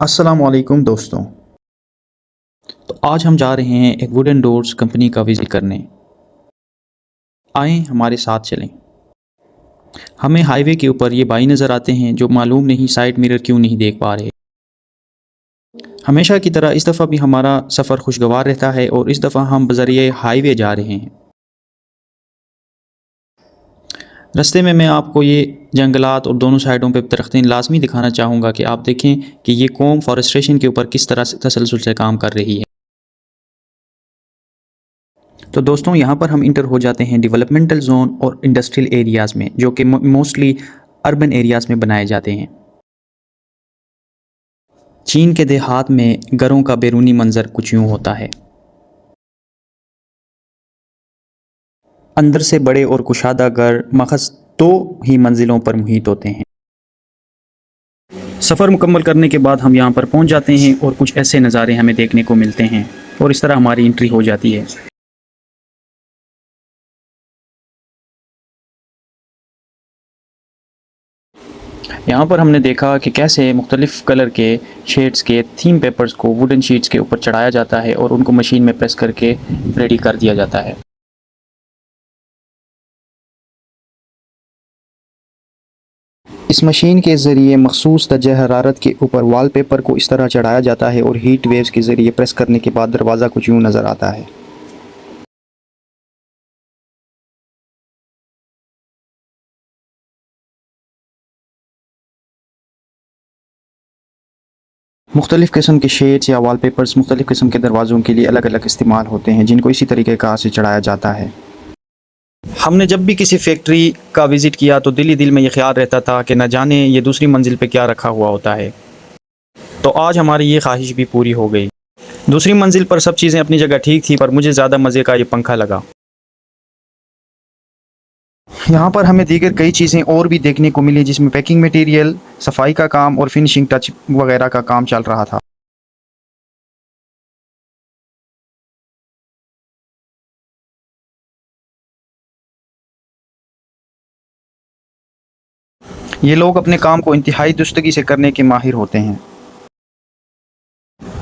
अस्सलामुअलैकुम दोस्तों। तो आज हम जा रहे हैं एक वुडन डोर्स कंपनी का विज़िट करने। आएँ हमारे साथ चलें। हमें हाईवे के ऊपर ये भाई नज़र आते हैं जो मालूम नहीं साइड मिरर क्यों नहीं देख पा रहे। हमेशा की तरह इस दफ़ा भी हमारा सफ़र खुशगवार रहता है और इस दफ़ा हम बज़रिए हाईवे जा रहे हैं। रास्ते में मैं आपको ये जंगलात और दोनों साइडों पे दरख्तें लाज़मी दिखाना चाहूँगा कि आप देखें कि ये कौम फॉरेस्टेशन के ऊपर किस तरह से तसलसल से काम कर रही है। तो दोस्तों यहाँ पर हम इंटर हो जाते हैं डेवलपमेंटल जोन और इंडस्ट्रियल एरियाज़ में, जो कि मोस्टली अर्बन एरियाज़ में बनाए जाते हैं। चीन के देहात में घरों का बैरूनी मंजर कुछ यूँ होता है। अंदर से बड़े और कुशादा घर महज 2 ही मंजिलों पर मुहित होते हैं। सफ़र मुकम्मल करने के बाद हम यहाँ पर पहुँच जाते हैं और कुछ ऐसे नज़ारे हमें देखने को मिलते हैं और इस तरह हमारी एंट्री हो जाती है। यहाँ पर हमने देखा कि कैसे मुख्तलिफ़ कलर के शेड्स के थीम पेपर्स को वुडन शीट्स के ऊपर चढ़ाया जाता है और उनको मशीन में प्रेस करके रेडी कर दिया जाता है। इस मशीन के ज़रिए मखसूस दर्जा हरारत के ऊपर वॉलपेपर को इस तरह चढ़ाया जाता है और हीट वेव्स के ज़रिए प्रेस करने के बाद दरवाज़ा कुछ यूँ नज़र आता है। मुख्तलिफ़ किस्म के शेड्स या वॉलपेपर्स मुख्तलिफ़ किस्म के दरवाज़ों के लिए अलग अलग इस्तेमाल होते हैं, जिनको इसी तरीके कार से चढ़ाया जाता है। हमने जब भी किसी फैक्ट्री का विज़िट किया तो दिल ही दिल में ये ख्याल रहता था कि न जाने ये दूसरी मंजिल पे क्या रखा हुआ होता है। तो आज हमारी ये ख्वाहिश भी पूरी हो गई। दूसरी मंजिल पर सब चीज़ें अपनी जगह ठीक थी, पर मुझे ज़्यादा मज़े का ये पंखा लगा। यहाँ पर हमें दीगर कई चीज़ें और भी देखने को मिली, जिसमें पैकिंग मटेरियल, सफाई का काम और फिनिशिंग टच वगैरह का काम चल रहा था। ये लोग अपने काम को इंतहाई दुरुस्तगी से करने के माहिर होते हैं।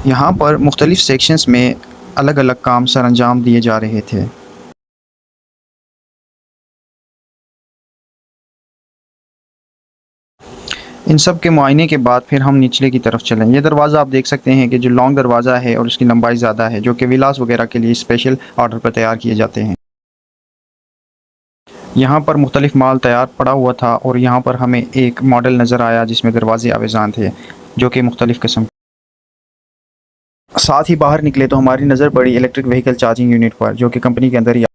यहाँ पर मुख्तलिफ़ सेक्शंस में अलग अलग काम सरअंजाम दिए जा रहे थे। इन सब के मुआयने के बाद फिर हम निचले की तरफ चलें। ये दरवाज़ा आप देख सकते हैं कि जो लॉन्ग दरवाज़ा है और उसकी लंबाई ज़्यादा है, जो कि विलास वगैरह के लिए स्पेशल ऑर्डर पर तैयार किए जाते हैं। यहाँ पर मुख्तलिफ़ माल तैयार पड़ा हुआ था और यहाँ पर हमें एक मॉडल नज़र आया जिसमें दरवाजे आवेज़ान थे, जो कि मुख्तलिफ़ किस्म। साथ ही बाहर निकले तो हमारी नज़र पड़ी इलेक्ट्रिक व्हीकल चार्जिंग यूनिट पर, जो कि कंपनी के अंदर ही।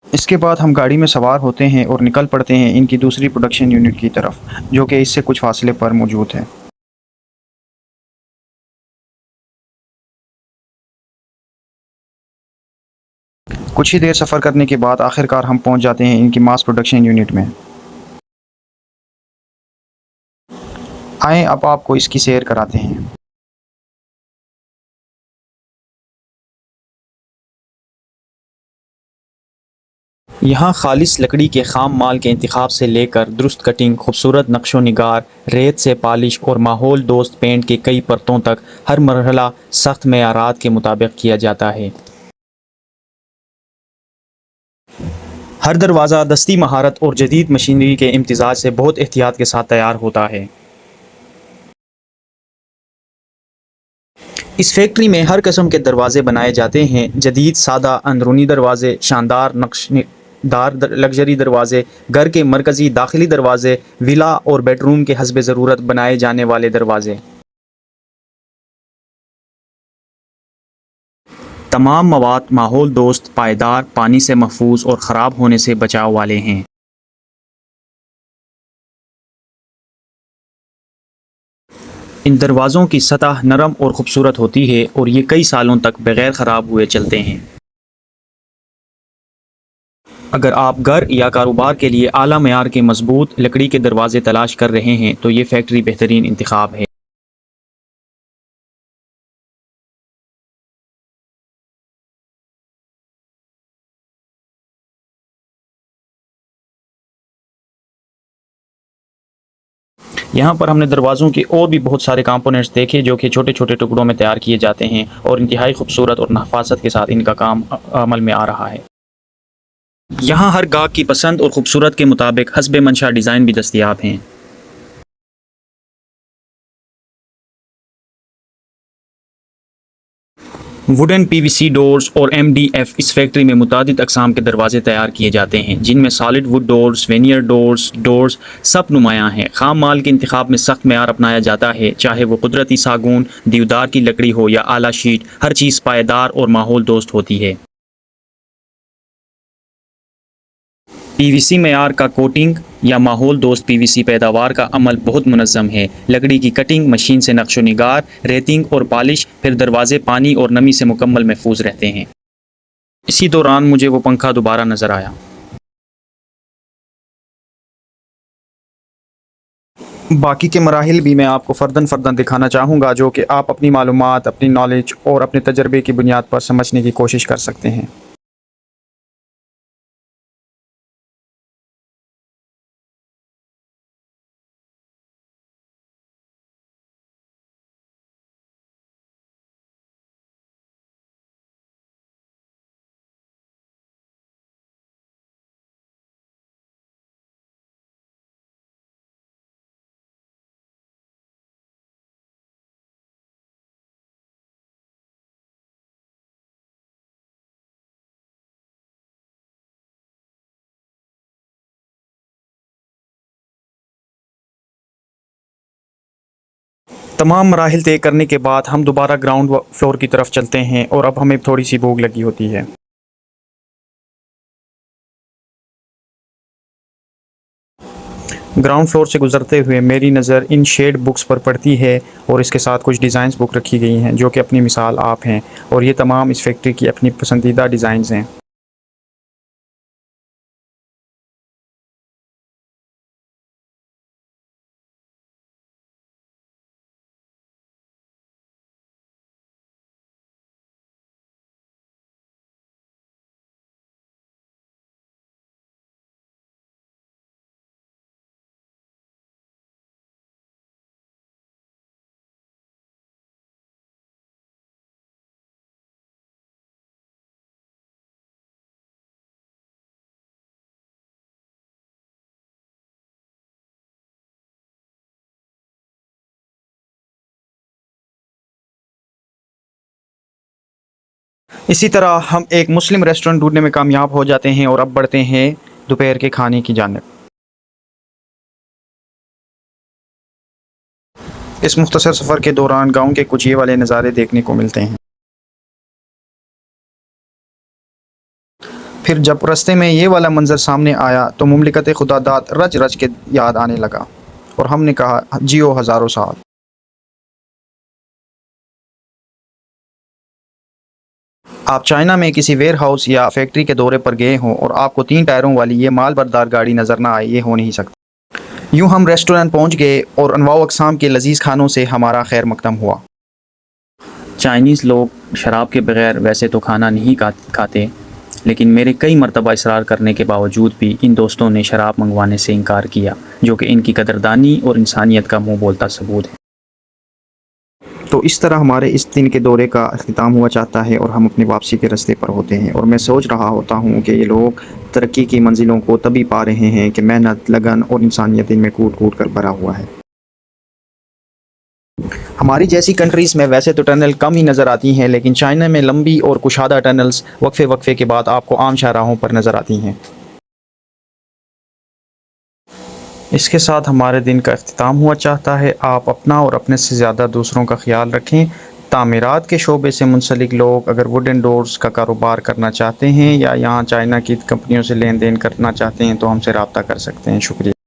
इसके बाद हम गाड़ी में सवार होते हैं और निकल पड़ते हैं इनकी दूसरी प्रोडक्शन यूनिट की तरफ, जो कि इससे कुछ फासले पर मौजूद है। कुछ ही देर सफ़र करने के बाद आखिरकार हम पहुंच जाते हैं इनकी मास प्रोडक्शन यूनिट में। आएँ अब आपको इसकी सैर कराते हैं। यहाँ खालिस लकड़ी के खाम माल के इंतखाब से लेकर दुरुस्त कटिंग, खूबसूरत नक्शो निगार, रेत से पॉलिश और माहौल दोस्त पेंट के कई परतों तक हर मरहला सख्त मेयारात के मुताबिक किया जाता है। हर दरवाज़ा दस्ती महारत और जदीद मशीनरी के इम्तिज़ाज से बहुत एहतियात के साथ तैयार होता है। इस फैक्ट्री में हर किस्म के दरवाजे बनाए जाते हैं। जदीद सादा अंदरूनी दरवाजे, शानदार नक्शदार लग्जरी दरवाजे, घर के मरकज़ी दाखिली दरवाजे, विला और बेडरूम के हस्ब ज़रूरत बनाए जाने वाले दरवाजे। तमाम मवाद माहौल दोस्त, पायदार, पानी से महफूज और ख़राब होने से बचाव वाले हैं। इन दरवाज़ों की सतह नरम और ख़ूबसूरत होती है और ये कई सालों तक बग़ैर ख़राब हुए चलते हैं। अगर आप घर या कारोबार के लिए आला मयार के मजबूत लकड़ी के दरवाजे तलाश कर रहे हैं तो ये फैक्ट्री बेहतरीन इंतखाब है। यहाँ पर हमने दरवाज़ों के और भी बहुत सारे कंपोनेंट्स देखे जो कि छोटे छोटे टुकड़ों में तैयार किए जाते हैं और इंतहाई खूबसूरत और नफासत के साथ इनका काम अमल में आ रहा है। यहाँ हर गाहक की पसंद और खूबसूरत के मुताबिक हस्ब मंशा डिज़ाइन भी दस्तयाब हैं। वुडन पीवीसी डोर्स और एमडीएफ इस फैक्ट्री में मुतादिद अक़साम के दरवाजे तैयार किए जाते हैं, जिनमें solid wood doors, vernier doors सब नुमायाँ हैं। खाम माल के इंतखाब में सख्त मेयार अपनाया जाता है, चाहे वो कुदरती सागून, देवदार की लकड़ी हो या आला शीट, हर चीज़ पायदार और माहौल दोस्त होती है। पीवीसी मेयार का कोटिंग या माहौल दोस्त पीवीसी पैदावार का अमल बहुत मुनज़्ज़म है। लकड़ी की कटिंग, मशीन से नक्शो निगार, रेतिंग और पॉलिश, फिर दरवाजे पानी और नमी से मुकम्मल महफूज रहते हैं। इसी दौरान मुझे वो पंखा दोबारा नज़र आया। बाकी के मराहिल भी मैं आपको फ़र्दन दिखाना चाहूँगा, जो कि आप अपनी मालूमात, अपनी नॉलेज और अपने तजर्बे की बुनियाद पर समझने की कोशिश कर सकते हैं। तमाम मराहिल तय करने के बाद हम दोबारा ग्राउंड फ्लोर की तरफ चलते हैं और अब हमें थोड़ी सी भूख लगी होती है। ग्राउंड फ्लोर से गुजरते हुए मेरी नज़र इन शेड बुक्स पर पड़ती है और इसके साथ कुछ डिज़ाइंस बुक रखी गई हैं जो कि अपनी मिसाल आप हैं, और ये तमाम इस फैक्ट्री की अपनी पसंदीदा डिज़ाइंस हैं। इसी तरह हम एक मुस्लिम रेस्टोरेंट ढूंढने में कामयाब हो जाते हैं और अब बढ़ते हैं दोपहर के खाने की जानिब। इस मुख्तसर सफ़र के दौरान गाँव के कुछ ये वाले नज़ारे देखने को मिलते हैं। फिर जब रास्ते में ये वाला मंज़र सामने आया तो मुमलिकत खुदादाद रच रच के याद आने लगा और हमने कहा, जियो हज़ारों साल। आप चाइना में किसी वेयर हाउस या फैक्ट्री के दौरे पर गए हों और आपको 3 टायरों वाली ये माल बरदार गाड़ी नज़र ना आए, ये हो नहीं सकता। यूँ हम रेस्टोरेंट पहुँच गए और अनवाउ अक़साम के लजीज़ खानों से हमारा खैर मकदम हुआ। चाइनीज़ लोग शराब के बग़ैर वैसे तो खाना नहीं खाते, लेकिन मेरे कई मरतबा इसरार करने के बावजूद भी इन दोस्तों ने शराब मंगवाने से इनकार किया, जो कि इनकी कदरदानी और इंसानियत का मुँह बोलता सबूत है। तो इस तरह हमारे इस दिन के दौरे का अख्तिताम हुआ चाहता है और हम अपनी वापसी के रास्ते पर होते हैं, और मैं सोच रहा होता हूँ कि ये लोग तरक्की की मंजिलों को तभी पा रहे हैं कि मेहनत, लगन और इंसानियत इनमें कूट कूट कर भरा हुआ है। हमारी जैसी कंट्रीज़ में वैसे तो टनल कम ही नज़र आती हैं, लेकिन चाइना में लंबी और कुशादा टनल्स वक्फे के बाद आपको आम शाहराहों पर नज़र आती हैं। इसके साथ हमारे दिन का अख्तिताम हुआ चाहता है। आप अपना और अपने से ज़्यादा दूसरों का ख्याल रखें। तामीरात के शोबे से मुंसलिक लोग अगर वुडन डोर्स का कारोबार करना चाहते हैं या यहाँ चाइना की कंपनियों से लेन देन करना चाहते हैं तो हमसे रब्ता कर सकते हैं। शुक्रिया।